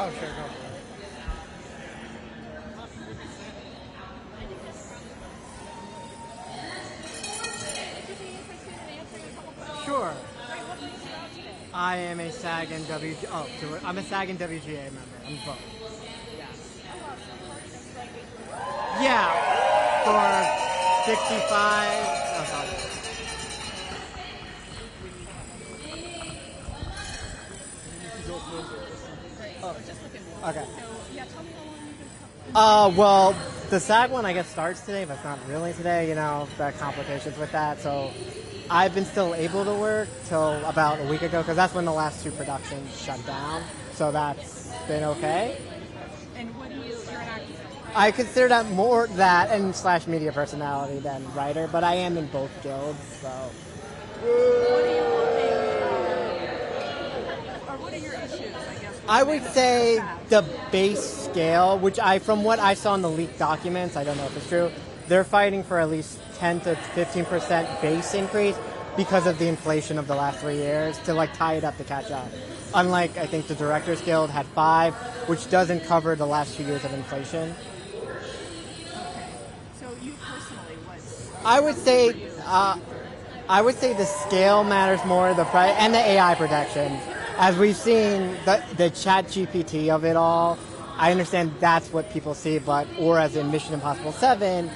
Oh, sure, go for it. Sure. I am a SAG and WGA. Oh, I'm a SAG and WGA member. I'm both. Yeah, for 65. Oh, sorry. Okay. Well, the SAG one I guess starts today, but it's not really today. You know, the complications with that. So I've been still able to work till about a week ago because that's when the last two productions shut down. So that's been okay. And what do you're an actor? I consider that more that and / media personality than writer, but I am in both guilds. So. What are you hoping, or what are your issues, I guess? I would say the base scale, which from what I saw in the leaked documents, I don't know if it's true, they're fighting for at least 10 to 15% base increase because of the inflation of the last 3 years to like tie it up to catch up. Unlike, I think the Directors Guild had 5, which doesn't cover the last 2 years of inflation. Okay. So you personally, what's... I would say the scale matters more, the price, and the AI protection. As we've seen, the chat GPT of it all, I understand that's what people see, or as in Mission Impossible 7,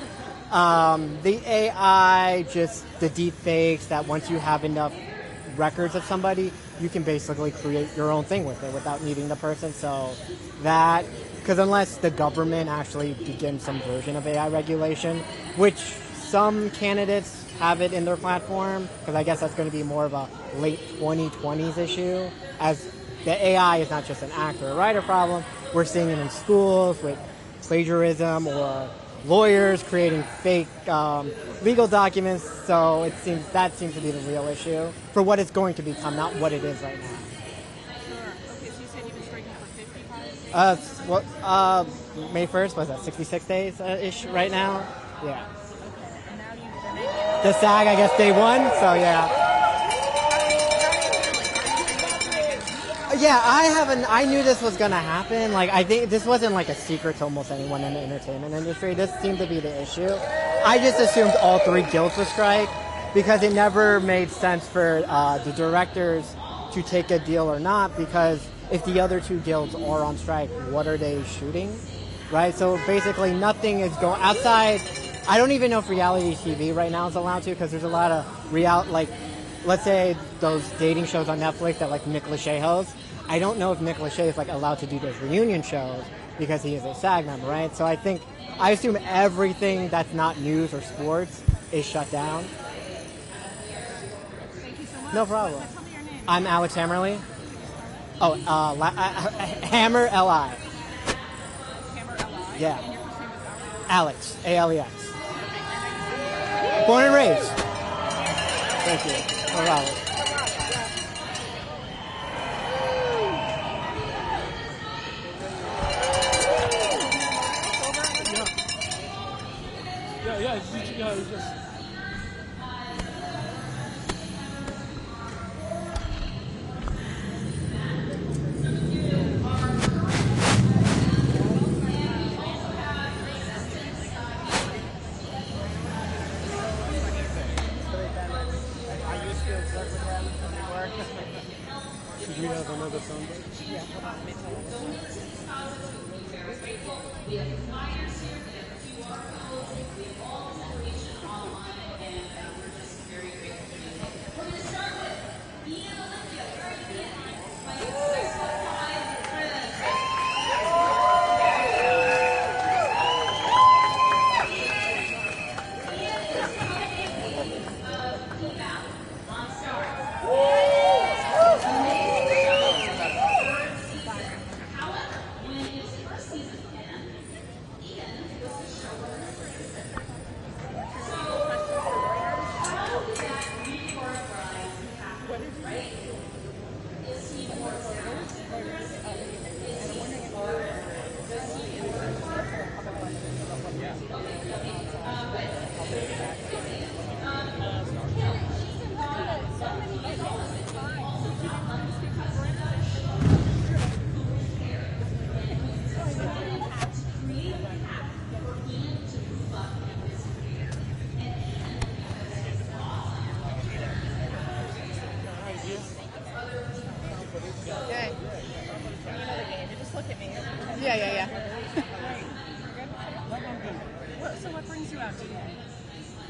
the AI, just the deep fakes, that once you have enough records of somebody, you can basically create your own thing with it without needing the person. So that, because unless the government actually begins some version of AI regulation, which some candidates have it in their platform, because I guess that's going to be more of a late 2020s issue, as the AI is not just an actor or writer problem. We're seeing it in schools with plagiarism or lawyers creating fake legal documents. So that seems to be the real issue for what it's going to become, not what it is right now. Sure. Okay, so you said you've been striking for 55? May 1st, was that 66 days-ish right now? Yeah. Okay, and now you've been making... The SAG, I guess, day 1, so yeah. Yeah, I knew this was going to happen. Like, I think this wasn't like a secret to almost anyone in the entertainment industry. This seemed to be the issue. I just assumed all 3 guilds would strike because it never made sense for the directors to take a deal or not, because if the other 2 guilds are on strike, what are they shooting? Right? So basically nothing is going outside. I don't even know if reality TV right now is allowed to, because there's a lot of like, let's say those dating shows on Netflix that like Nick Lachey hosts. I don't know if Nick Lachey is like allowed to do those reunion shows because he is a SAG member, right? So I assume everything that's not news or sports is shut down. Thank you so much. No problem. Tell me your name. I'm Alex Hammerly. Oh, Hammer L.I. Hammer L.I.? Yeah. And your first name is Alex, Alex? A-L-E-X. Born and raised. Thank you. No problem. Yeah, it's just... Should we have another soundbite? Yeah, hold on, let me tell you. So what brings you out today?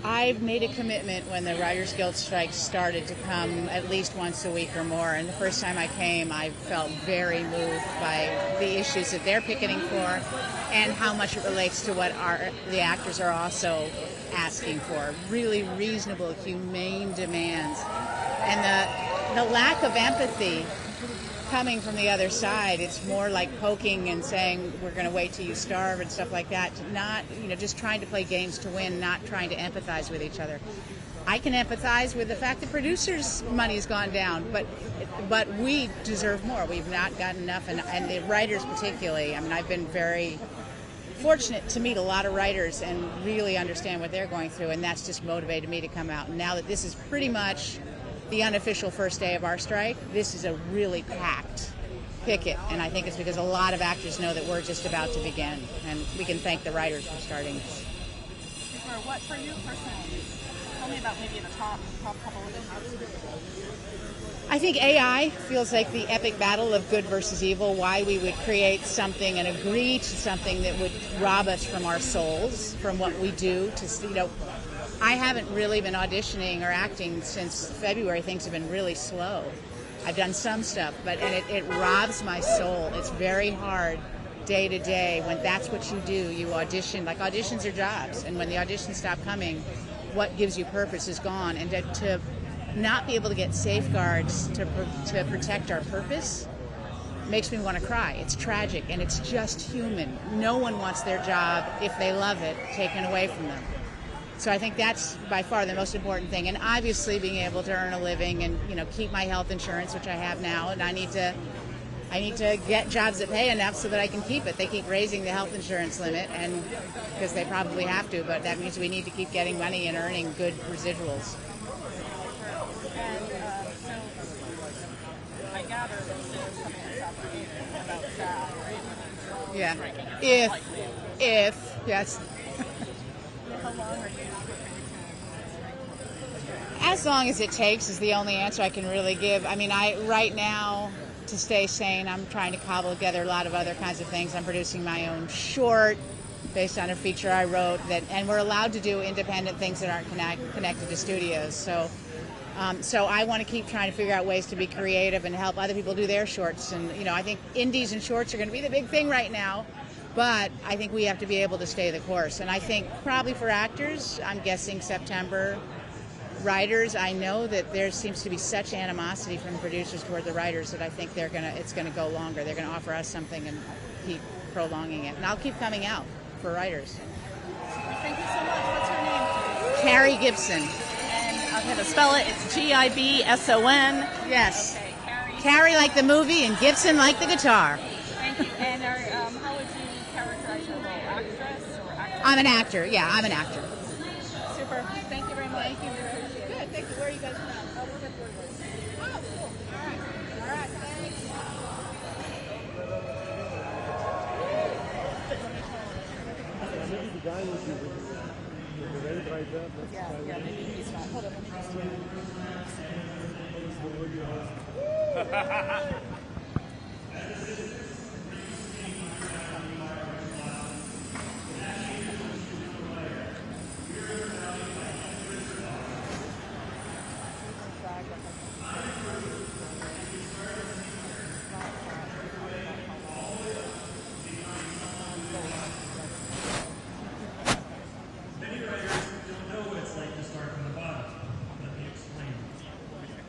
I've made a commitment when the Writers Guild strike started to come at least once a week or more. And the first time I came, I felt very moved by the issues that they're picketing for and how much it relates to what the actors are also asking for. Really reasonable, humane demands. And the lack of empathy coming from the other side, it's more like poking and saying we're going to wait till you starve and stuff like that. Not, just trying to play games to win, not trying to empathize with each other. I can empathize with the fact that producers' money's gone down, but we deserve more. We've not gotten enough, and the writers particularly. I mean, I've been very fortunate to meet a lot of writers and really understand what they're going through, and that's just motivated me to come out. And now that this is pretty much the unofficial first day of our strike, this is a really packed picket, and I think it's because a lot of actors know that we're just about to begin, and we can thank the writers for starting this. What for you personally? Tell me about maybe the top couple of issues. I think AI feels like the epic battle of good versus evil, why we would create something and agree to something that would rob us from our souls, from what we do to, I haven't really been auditioning or acting since February. Things have been really slow. I've done some stuff, and it robs my soul. It's very hard day to day when that's what you do. You audition, like auditions are jobs, and when the auditions stop coming, what gives you purpose is gone. And to not be able to get safeguards to protect our purpose makes me want to cry. It's tragic, and it's just human. No one wants their job, if they love it, taken away from them. So I think that's by far the most important thing. And obviously being able to earn a living and, keep my health insurance, which I have now, and I need to get jobs that pay enough so that I can keep it. They keep raising the health insurance limit, and because they probably have to, but that means we need to keep getting money and earning good residuals. And so I gather that there's something that's happening about SAG, right? Yeah. Yes. How long are you? As long as it takes is the only answer I can really give. I mean, right now, to stay sane, I'm trying to cobble together a lot of other kinds of things. I'm producing my own short based on a feature I wrote, and we're allowed to do independent things that aren't connected to studios. So I want to keep trying to figure out ways to be creative and help other people do their shorts. And, I think indies and shorts are going to be the big thing right now. But I think we have to be able to stay the course. And I think probably for actors, I'm guessing September. Writers, I know that there seems to be such animosity from the producers toward the writers that I think it's gonna go longer. They're gonna offer us something and keep prolonging it. And I'll keep coming out for writers. Thank you so much. What's your name? Carrie Gibson. And I'm gonna spell it. It's Gibson. Yes. Okay, Carrie like the movie and Gibson like the guitar. Thank you. And how would you characterize your role? Actress or actor? I'm an actor. Yeah, I'm an actor. Super. Thank you very much. Thank you. Good. Thank you. Where are you guys from? Oh, we're at Reuters. Oh, cool. All right. Thanks. Maybe the guy was the red right there. Yeah, maybe he's not. Hold on, let me just do it.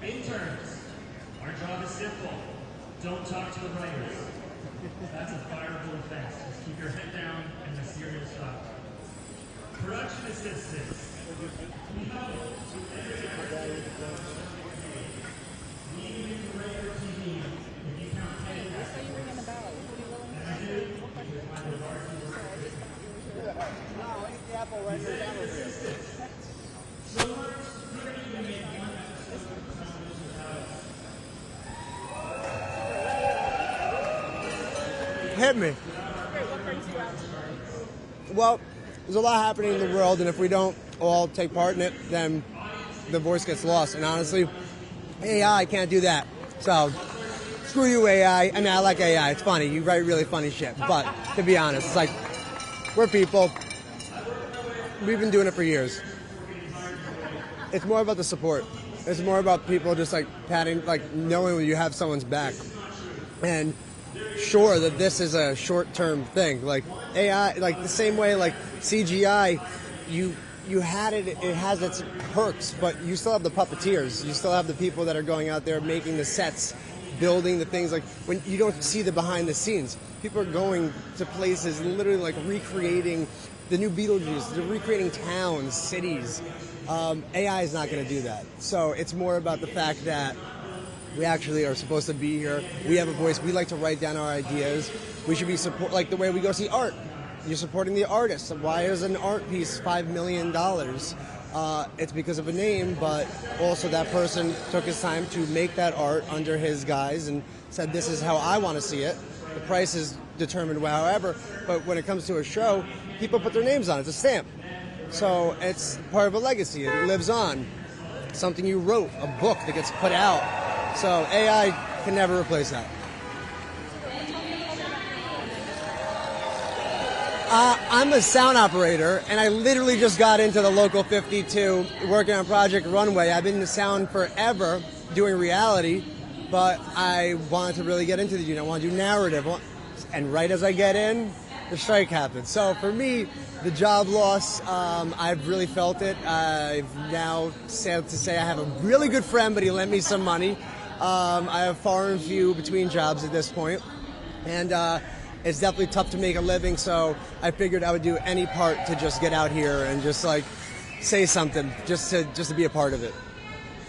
Interns, our job is simple. Don't talk to the writers. That's a fireable offense. Just keep your head down and the serious stuff. Production assistants. We help to edit regular TV. If you count pay, Hit me. Well, there's a lot happening in the world, and if we don't all take part in it, then the voice gets lost. And honestly, AI can't do that. So, screw you, AI. I mean, I like AI. It's funny. You write really funny shit. But, to be honest, it's like, we're people. we've been doing it for years. It's more about the support. It's more about people just like patting, like knowing you have someone's back, and sure that this is a short-term thing. Like AI, like the same way like CGI, you had it. It has its perks, but you still have the puppeteers. You still have the people that are going out there making the sets, building the things. Like when you don't see the behind the scenes, people are going to places and literally like recreating the new Beetlejuice. They're recreating towns, cities. AI is not going to do that. So it's more about the fact that we actually are supposed to be here. We have a voice. We like to write down our ideas. We should be support like the way we go see art. You're supporting the artist. Why is an art piece $5 million? It's because of a name, but also that person took his time to make that art under his guise and said, this is how I want to see it. The price is determined however, but when it comes to a show, people put their names on it. It's a stamp. So it's part of a legacy. It lives on. Something you wrote, a book that gets put out. So AI can never replace that. I'm a sound operator, and I literally just got into the Local 52 working on Project Runway. I've been in sound forever doing reality, but I wanted to really get into the unit. I want to do narrative. And right as I get in, the strike happened. So for me, the job loss, I've really felt it. I've now sad to say I have a really good friend, but he lent me some money. I have far and few between jobs at this point, and it's definitely tough to make a living. So I figured I would do any part to just get out here and just like say something, just to be a part of it.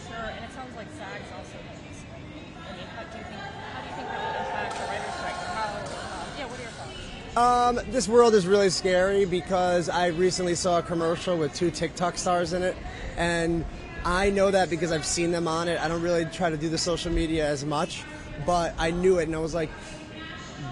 Sure, and it sounds like SAG's also maybe swinging. I mean, how do you think that will impact the writer's strike? What are your thoughts? This world is really scary because I recently saw a commercial with 2 TikTok stars in it, and I know that because I've seen them on it. I don't really try to do the social media as much, but I knew it, and I was like,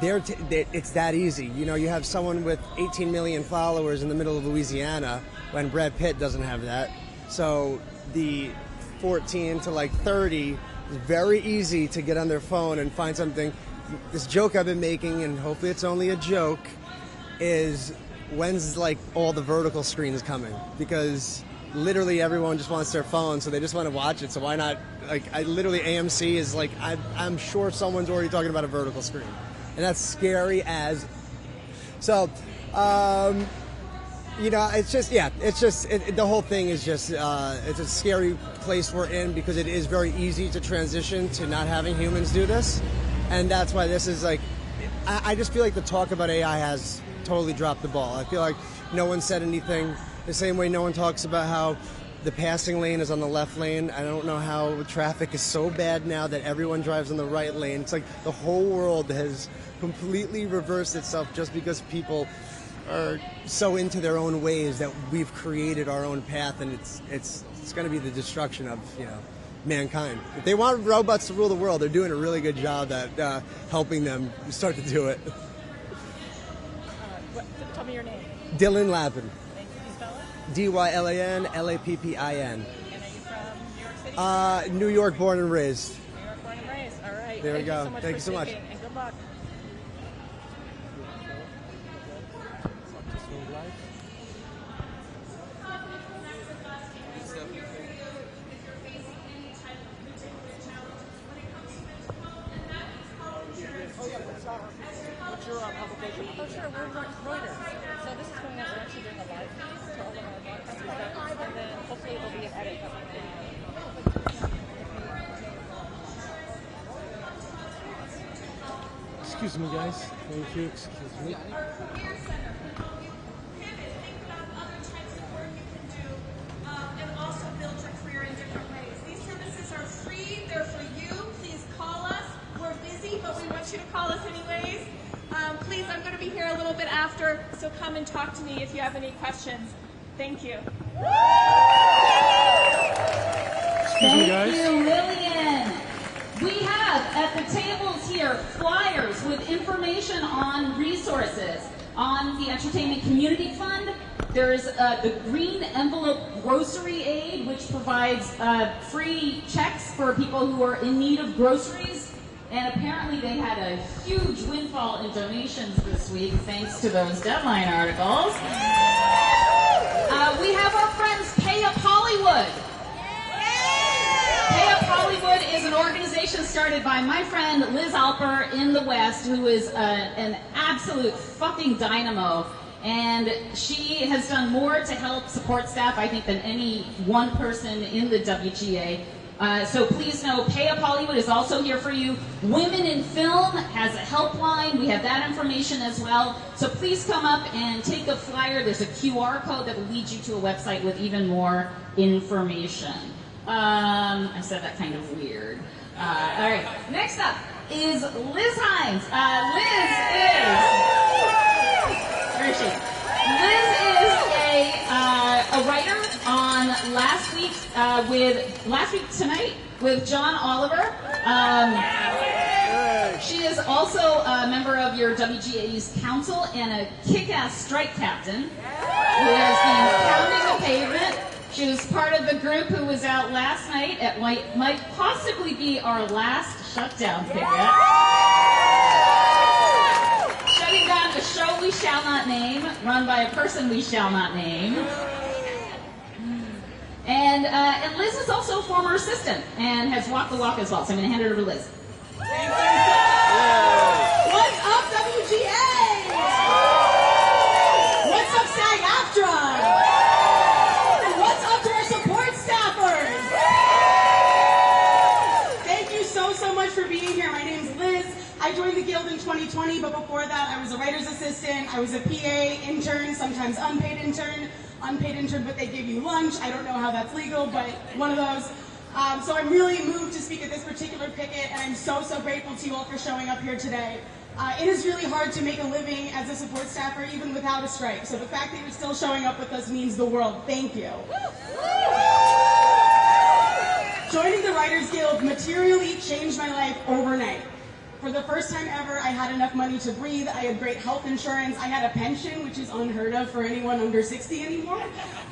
it's that easy. You know, you have someone with 18 million followers in the middle of Louisiana when Brad Pitt doesn't have that. So the 14 to like 30 is very easy to get on their phone and find something. This joke I've been making, and hopefully it's only a joke, is when's like all the vertical screens coming? Because literally everyone just wants their phone, so they just want to watch it. So why not? Like, literally AMC is like, I'm sure someone's already talking about a vertical screen, and that's scary as. So, you know, it's just the whole thing is just it's a scary place we're in because it is very easy to transition to not having humans do this, and that's why this is like. I just feel like the talk about AI has totally dropped the ball. I feel like no one said anything. The same way no one talks about how the passing lane is on the left lane. I don't know how traffic is so bad now that everyone drives on the right lane. It's like the whole world has completely reversed itself just because people are so into their own ways that we've created our own path, and it's going to be the destruction of, you know, mankind. If they want robots to rule the world, they're doing a really good job at helping them start to do it. Tell me your name. Dylan Lappin. Thank you. Can you spell it? D-Y-L-A-N, L-A-P-P-I-N. And are you from New York City? New York, born and raised. New York, born and raised. All right. There we go. Thank you so much. And good luck. What's your application? Oh, sure. We're Reuters. So this is going out. We're actually doing a live feed to all of our broadcasters, and then hopefully there'll be an edit coming out. Excuse me, guys. Thank you. Excuse me. And also build your career in different ways. These services are free. They're for you. Please call us. We're busy, but we want you to call us anyways. Please, I'm going to be here a little bit after, so come and talk to me if you have any questions. Thank you. Excuse me, guys. Thank you, Lillian. We have at the tables here flyers with information on resources. On the Entertainment Community Fund, there's the Green Envelope Grocery Aid, which provides free checks for people who are in need of groceries. And apparently they had a huge windfall in donations this week, thanks to those deadline articles. organization started by my friend Liz Alper in the West, who is an absolute fucking dynamo. And she has done more to help support staff, I think, than any one person in the WGA. So please know, Pay Up Hollywood is also here for you. Women in Film has a helpline. We have that information as well. So please come up and take a flyer. There's a QR code that will lead you to a website with even more information. I said that kind of weird. All right, next up is Liz Hines. Where is she? Liz is a writer on Last Week Tonight with John Oliver. She is also a member of your WGA's council and a kick-ass strike captain who has been pounding the pavement. She was part of the group who was out last night at what might possibly be our last shutdown picket. Shutting down a show we shall not name, run by a person we shall not name. And Liz is also a former assistant and has walked the walk as well. So I'm going to hand it over to Liz. Thank you. What's up, WGA? What's up, SAG-AFTRA? And what's up to our support staffers? Thank you so much for being here. My name's Liz. I joined the Guild in 2020, but before that, I was a writer's assistant. I was a PA, intern, sometimes unpaid intern. Unpaid intern, but they give you lunch. I don't know how that's legal, but one of those. So I'm really moved to speak at this particular picket, and I'm so grateful to you all for showing up here today. It is really hard to make a living as a support staffer, even without a strike. So the fact that you're still showing up with us means the world. Thank you. Joining the Writers Guild materially changed my life overnight. For the first time ever, I had enough money to breathe. I had great health insurance. I had a pension, which is unheard of for anyone under 60 anymore.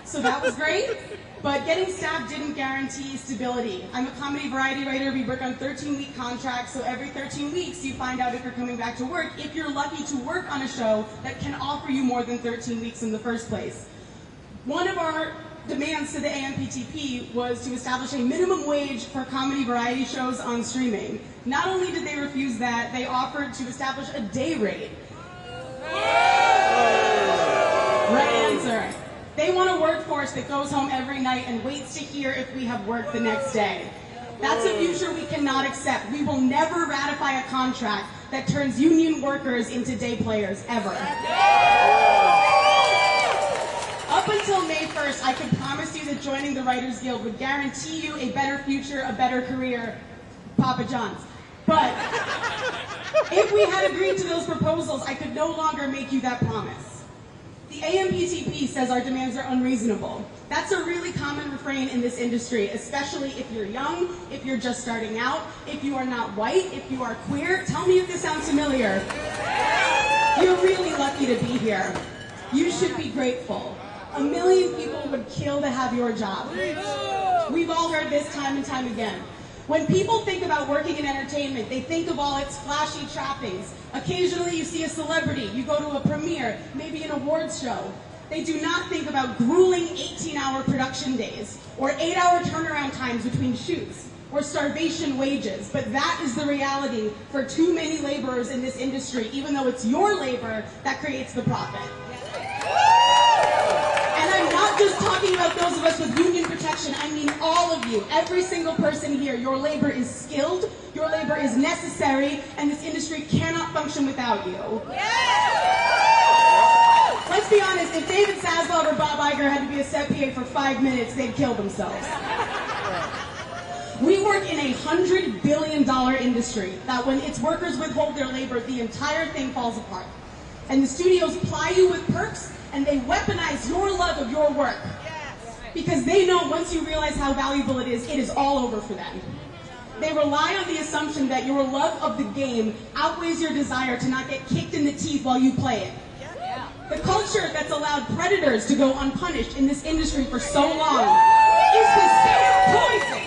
So that was great. But getting staff didn't guarantee stability. I'm a comedy variety writer. We work on 13-week contracts. So every 13 weeks, you find out if you're coming back to work, if you're lucky to work on a show that can offer you more than 13 weeks in the first place. One of our demands to the AMPTP was to establish a minimum wage for comedy variety shows on streaming. Not only did they refuse that, they offered to establish a day rate. Right answer. They want a workforce that goes home every night and waits to hear if we have work the next day. That's a future we cannot accept. We will never ratify a contract that turns union workers into day players, ever. Up until May 1st, I could promise you that joining the Writers Guild would guarantee you a better future, a better career, Papa John's. But if we had agreed to those proposals, I could no longer make you that promise. The AMPTP says our demands are unreasonable. That's a really common refrain in this industry, especially if you're young, if you're just starting out, if you are not white, if you are queer. Tell me if this sounds familiar. You're really lucky to be here. You should be grateful. 1 million people would kill to have your job. We've all heard this time and time again. When people think about working in entertainment, they think of all its flashy trappings. Occasionally you see a celebrity, you go to a premiere, maybe an awards show. They do not think about grueling 18-hour production days, or 8-hour turnaround times between shoots, or starvation wages. But that is the reality for too many laborers in this industry, even though it's your labor that creates the profit. And I'm not just talking about those of us with union protection, I mean all of you, every single person here. Your labor is skilled, your labor is necessary, and this industry cannot function without you. Let's be honest, if David Zaslav or Bob Iger had to be a set PA for 5 minutes, they'd kill themselves. We work in a $100 billion industry that when its workers withhold their labor, the entire thing falls apart. And the studios ply you with perks, and they weaponize your love of your work. Because they know once you realize how valuable it is all over for them. They rely on the assumption that your love of the game outweighs your desire to not get kicked in the teeth while you play it. The culture that's allowed predators to go unpunished in this industry for so long is the same poison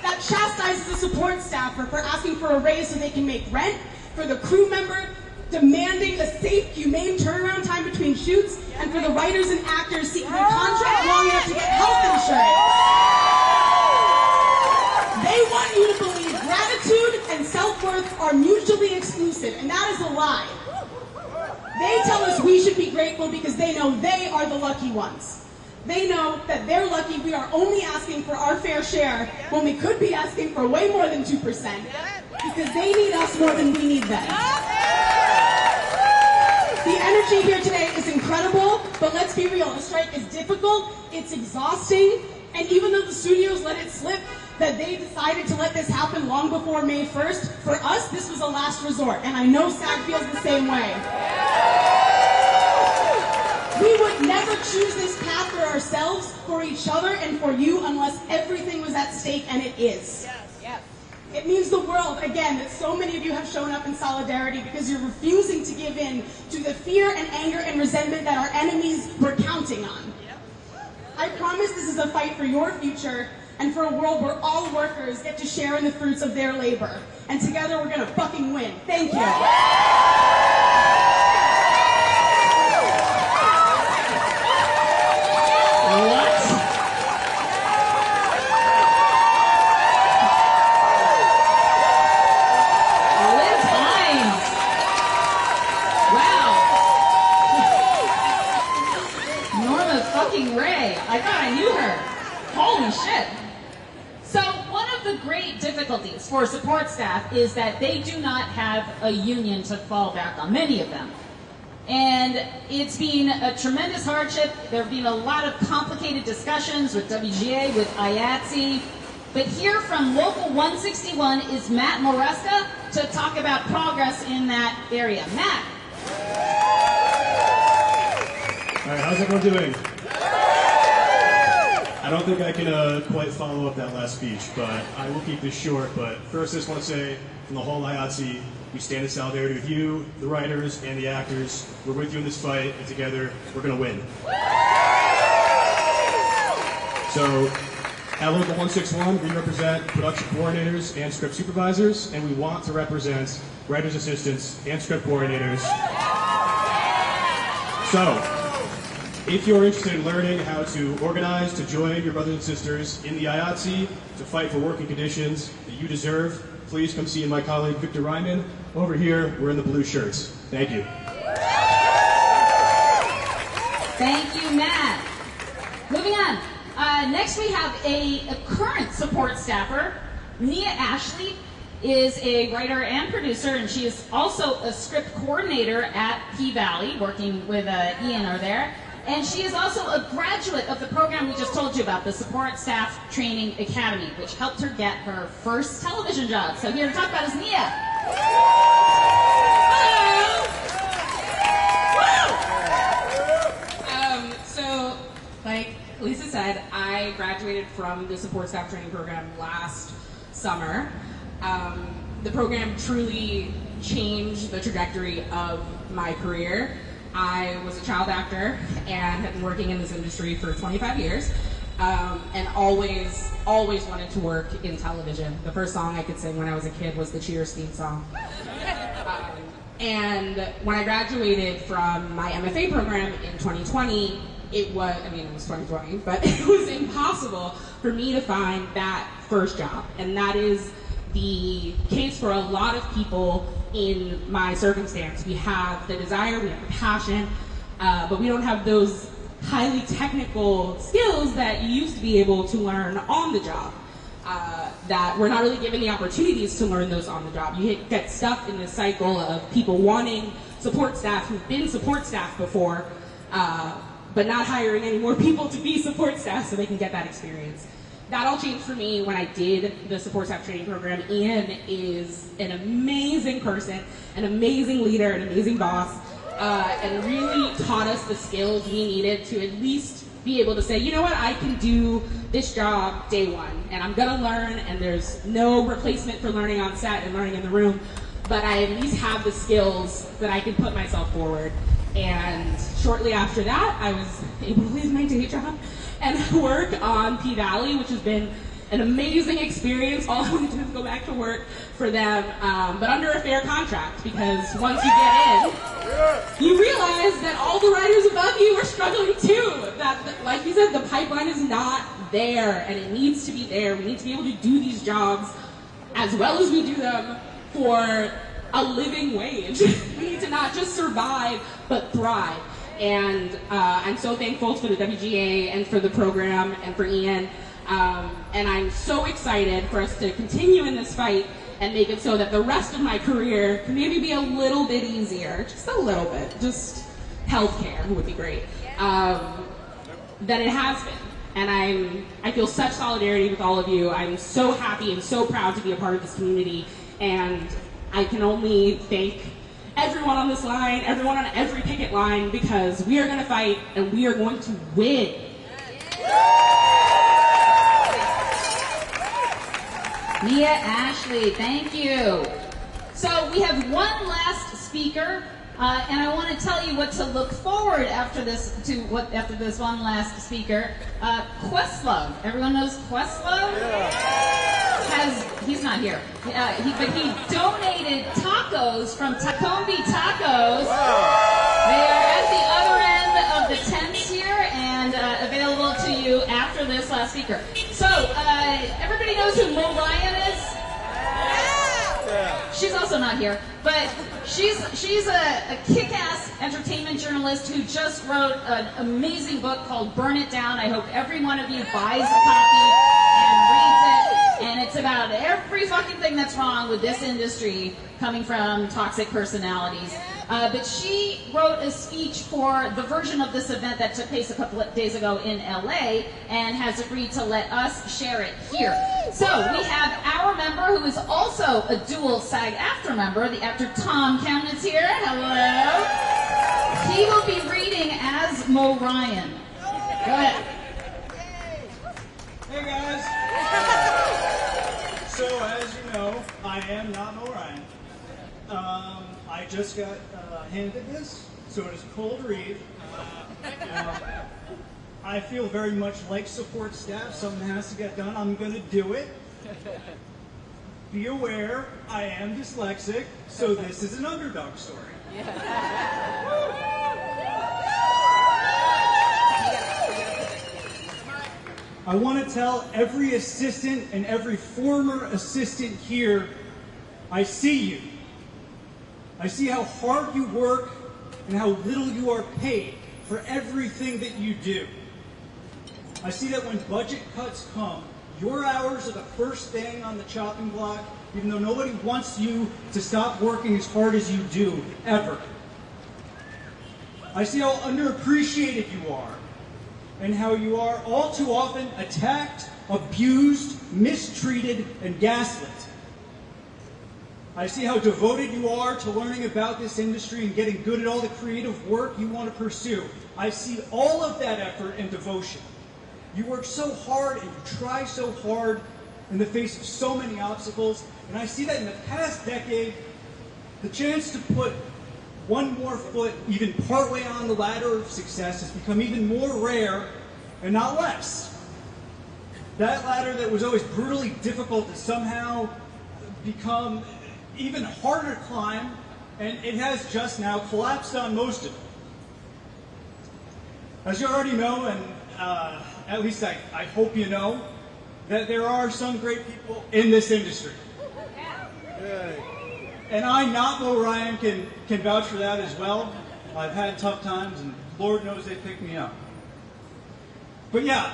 that chastises the support staffer for asking for a raise so they can make rent, for the crew member demanding a safe, humane turnaround time between shoots, and for the writers and actors seeking a contract long enough to get health insurance. They want you to believe gratitude appreciative, and that is a lie. They tell us we should be grateful because they know they are the lucky ones. They know that they're lucky we are only asking for our fair share when we could be asking for way more than 2% because they need us more than we need them. The energy here today is incredible, but let's be real, the strike is difficult, it's exhausting, and even though the studios let it slip that they decided to let this happen long before May 1st, for us, this was a last resort, and I know SAG feels the same way. We would never choose this path for ourselves, for each other, and for you unless everything was at stake, and it is. It means the world, again, that so many of you have shown up in solidarity because you're refusing to give in to the fear and anger and resentment that our enemies were counting on. I promise this is a fight for your future and for a world where all workers get to share in the fruits of their labor. And together we're gonna fucking win. Thank you. For support staff is that they do not have a union to fall back on, many of them. And it's been a tremendous hardship. There have been a lot of complicated discussions with WGA, with IATSE. But here from Local 161 is Matt Moreska to talk about progress in that area. Matt. All right, how's everyone doing? I don't think I can quite follow up that last speech, but I will keep this short. But first, I just want to say, from the whole IATSE, we stand in solidarity with you, the writers, and the actors. We're with you in this fight, and together, we're going to win. So, at Local 161, we represent production coordinators and script supervisors, and we want to represent writers' assistants and script coordinators. So, if you're interested in learning how to organize, to join your brothers and sisters in the IATSE, to fight for working conditions that you deserve, please come see my colleague Victor Ryman. Over here, we're in the blue shirts. Thank you. Thank you, Matt. Moving on. Next we have a current support staffer. Nia Ashley is a writer and producer, and she is also a script coordinator at P-Valley, working with Ian over there. And she is also a graduate of the program we just told you about, the Support Staff Training Academy, which helped her get her first television job. So here to talk about is Nia. Hello! So, like Lisa said, I graduated from the Support Staff Training Program last summer. The program truly changed the trajectory of my career. I was a child actor and had been working in this industry for 25 years and always wanted to work in television. The first song I could sing when I was a kid was the Cheers theme song. And when I graduated from my MFA program in 2020, it was 2020, but it was impossible for me to find that first job. And that is the case for a lot of people in my circumstance. We have the desire, we have the passion, but we don't have those highly technical skills that you used to be able to learn on the job. That we're not really given the opportunities to learn those on the job. You get stuck in this cycle of people wanting support staff who've been support staff before, but not hiring any more people to be support staff so they can get that experience. That all changed for me when I did the support staff training program. Ian is an amazing person, an amazing leader, an amazing boss, and really taught us the skills we needed to at least be able to say, you know what, I can do this job day one, and I'm gonna learn, and there's no replacement for learning on set and learning in the room, but I at least have the skills that I can put myself forward. And shortly after that, I was able to leave my day job and work on P-Valley, which has been an amazing experience. All I want to do is go back to work for them, but under a fair contract, because once you get in, you realize that all the writers above you are struggling too. That, like you said, the pipeline is not there, and it needs to be there. We need to be able to do these jobs as well as we do them for a living wage. We need to not just survive, but thrive. And I'm so thankful for the WGA and for the program and for Ian. And I'm so excited for us to continue in this fight and make it so that the rest of my career can maybe be a little bit easier, just a little bit, just healthcare would be great, than it has been. And I feel such solidarity with all of you. I'm so happy and so proud to be a part of this community, and I can only thank everyone on this line, everyone on every picket line, because we are going to fight and we are going to win. Mia Ashley, thank you. So we have one last speaker, and I want to tell you what to look forward after this one last speaker. Questlove, everyone knows Questlove? He's not here, but he donated tacos from Tacombi Tacos. They are at the other end of the tents here and available to you after this last speaker. So, everybody knows who Mo Ryan is? She's also not here, but she's a kick-ass entertainment journalist who just wrote an amazing book called Burn It Down. I hope every one of you buys a copy and reads it, and it's about every fucking thing that's wrong with this industry coming from toxic personalities. But she wrote a speech for the version of this event that took place a couple of days ago in LA and has agreed to let us share it here. So we have our member who is also a dual SAG-AFTRA member, the actor Tom Chemnitz here. Hello. He will be reading as Mo Ryan. Go ahead. Hey guys. So as you know, I am not Mo Ryan. I just got handed this, so it is a cold read. I feel very much like support staff. Something has to get done. I'm going to do it. Be aware, I am dyslexic, so this is an underdog story. I want to tell every assistant and every former assistant here, I see you. I see how hard you work and how little you are paid for everything that you do. I see that when budget cuts come, your hours are the first thing on the chopping block, even though nobody wants you to stop working as hard as you do, ever. I see how underappreciated you are, and how you are all too often attacked, abused, mistreated, and gaslit. I see how devoted you are to learning about this industry and getting good at all the creative work you want to pursue. I see all of that effort and devotion. You work so hard and you try so hard in the face of so many obstacles. And I see that in the past decade, the chance to put one more foot even partway on the ladder of success has become even more rare and not less. That ladder that was always brutally difficult to somehow become even harder to climb, and it has just now collapsed on most of it. As you already know, and at least I hope you know, that there are some great people in this industry. And I, not Mo Ryan, can vouch for that as well. I've had tough times, and Lord knows they picked me up. But yeah,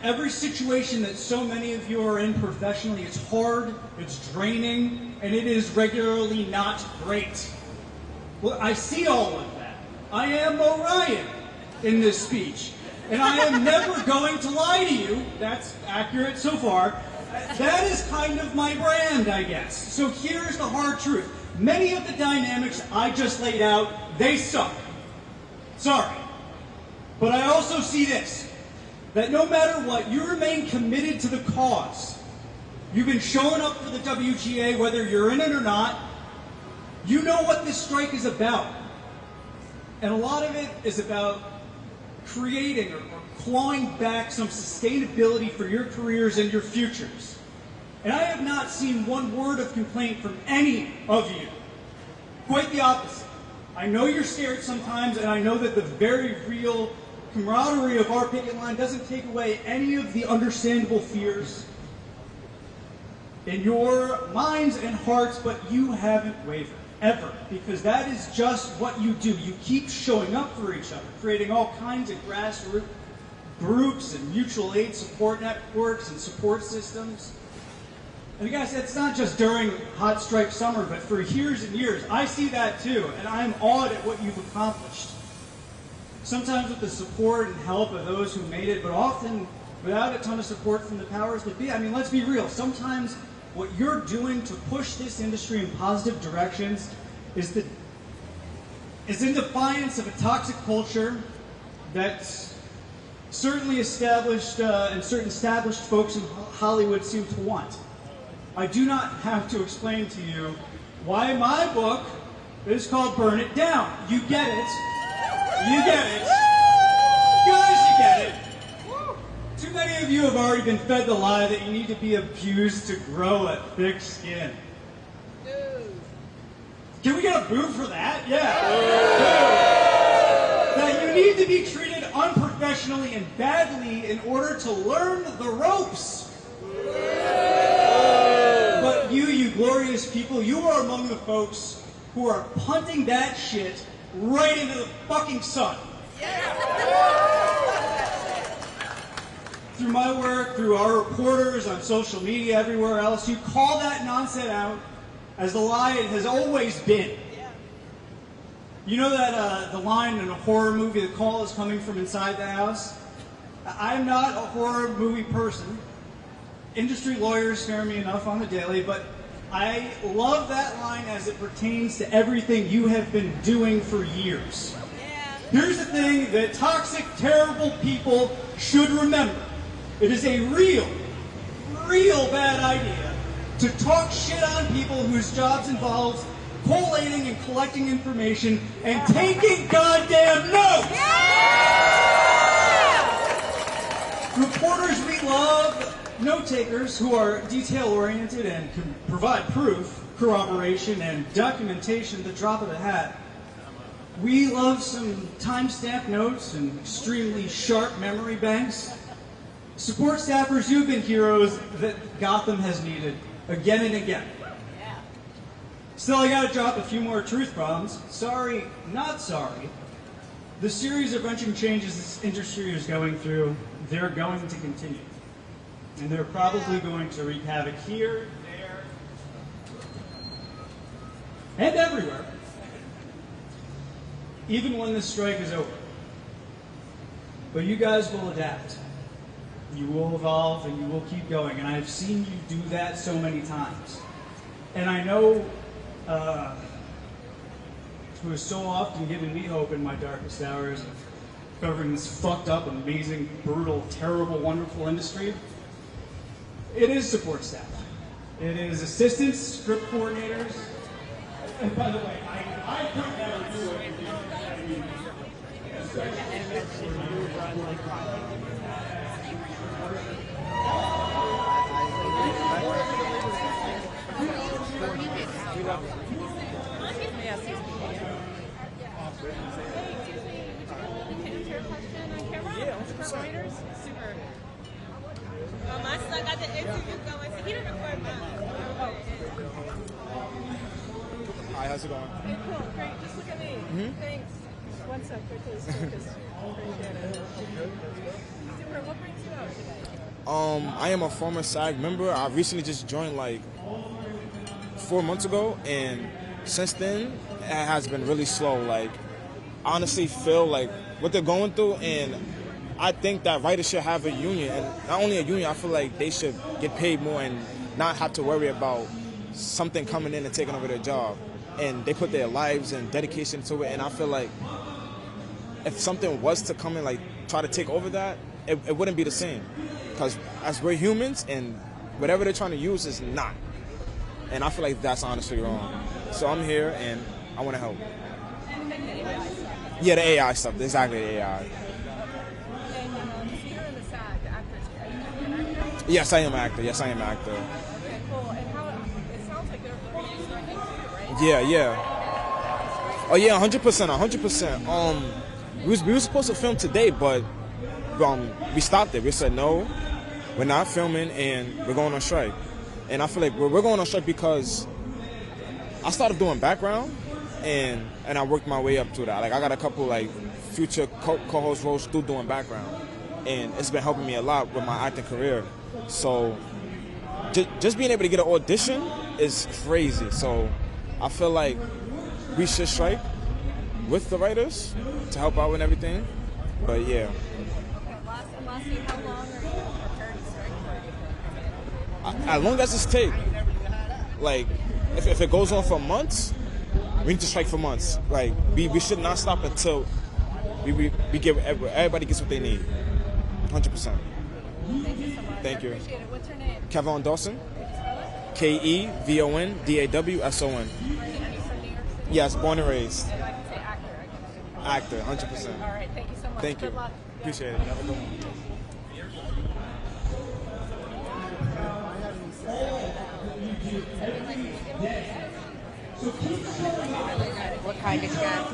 every situation that so many of you are in professionally, it's hard, it's draining, and it is regularly not great. Well, I see all of that. I am Mo Ryan in this speech, and I am never going to lie to you. That's accurate so far. That is kind of my brand, I guess. So here's the hard truth. Many of the dynamics I just laid out, they suck. Sorry. But I also see this. That no matter what, you remain committed to the cause. You've been showing up for the WGA, whether you're in it or not. You know what this strike is about. And a lot of it is about creating or clawing back some sustainability for your careers and your futures. And I have not seen one word of complaint from any of you. Quite the opposite. I know you're scared sometimes, and I know that the very real camaraderie of our picket line doesn't take away any of the understandable fears. in your minds and hearts, but you haven't wavered, ever, because that is just what you do. You keep showing up for each other, creating all kinds of grassroots groups and mutual aid support networks and support systems. And guys, it's not just during hot strike summer, but for years and years. I see that too, and I'm awed at what you've accomplished. Sometimes with the support and help of those who made it, but often without a ton of support from the powers that be. I mean, let's be real. Sometimes what you're doing to push this industry in positive directions is in defiance of a toxic culture that's certainly established and certain established folks in Hollywood seem to want. I do not have to explain to you why my book is called Burn It Down. You get it. You get it. Guys, you get it. Too many of you have already been fed the lie that you need to be abused to grow a thick skin. Can we get a boo for that? Yeah. That you need to be treated unprofessionally and badly in order to learn the ropes. But you glorious people, you are among the folks who are punting that shit right into the fucking sun. Through my work, through our reporters on social media, everywhere else, you call that nonsense out as the lie it has always been. You know that the line in a horror movie, the call is coming from inside the house? I'm not a horror movie person. Industry lawyers scare me enough on the daily, but I love that line as it pertains to everything you have been doing for years. Here's the thing that toxic, terrible people should remember. It is a real bad idea to talk shit on people whose jobs involves collating and collecting information and taking goddamn notes! Reporters we love, note takers who are detail-oriented and can provide proof, corroboration, and documentation at the drop of the hat. We love some timestamp notes and extremely sharp memory banks. Support staffers, you've been heroes that Gotham has needed again and again. Still, I gotta drop a few more truth bombs. Sorry, not sorry. The series of wrenching changes this industry is going through, they're going to continue. And they're probably going to wreak havoc here, there, and everywhere. Even when this strike is over. But you guys will adapt. You will evolve and you will keep going. And I've seen you do that so many times. And I know who has so often given me hope in my darkest hours of covering this fucked up, amazing, brutal, terrible, wonderful industry. It is support staff. It is assistants, script coordinators. And by the way, I could never do it. Reuters? Super. My son got the interview going, so he didn't record mine. Hi, how's it going? Hey, cool, great. Just look at me. Thanks. One sec, quickly. Super, what brings you out today? I am a former SAG member. I recently just joined like 4 months ago, and since then it has been really slow. Like, I honestly feel like what they're going through, and I think that writers should have a union, and not only a union, I feel like they should get paid more and not have to worry about something coming in and taking over their job. And they put their lives and dedication to it, and I feel like if something was to come in, like try to take over that, it wouldn't be the same. Because as we're humans, and whatever they're trying to use is not. And I feel like that's honestly wrong. So I'm here, and I want to help. Yeah, the AI stuff, exactly, the AI. Yes, I am an actor. Yes, I am an actor. Okay, cool. And how, it sounds like they're looking at striking too, right? Yeah, yeah. Oh yeah, 100%, 100%. We were supposed to film today, but we stopped it. We said no, we're not filming, and we're going on strike. And I feel like we're going on strike because I started doing background, and I worked my way up to that. Like I got a couple like future co-host roles still doing background, and it's been helping me a lot with my acting career. So just being able to get an audition is crazy. So I feel like we should strike with the writers to help out with everything. But yeah. Okay, lastly, how long are you prepared to strike for? As long as it's take. Like, if it goes on for months, we need to strike for months. Like, we should not stop until we give everybody gets what they need. 100%. Thank you so much. Thank you. I appreciate it. What's your name? Kevon Dawson. KEVONDAWSON. Are you from New York City? Yes, born and raised. And I can say actor. Actor, 100%. All right, thank you so much. Thank you. Good luck. Appreciate it. Have a good one. What kind of guy?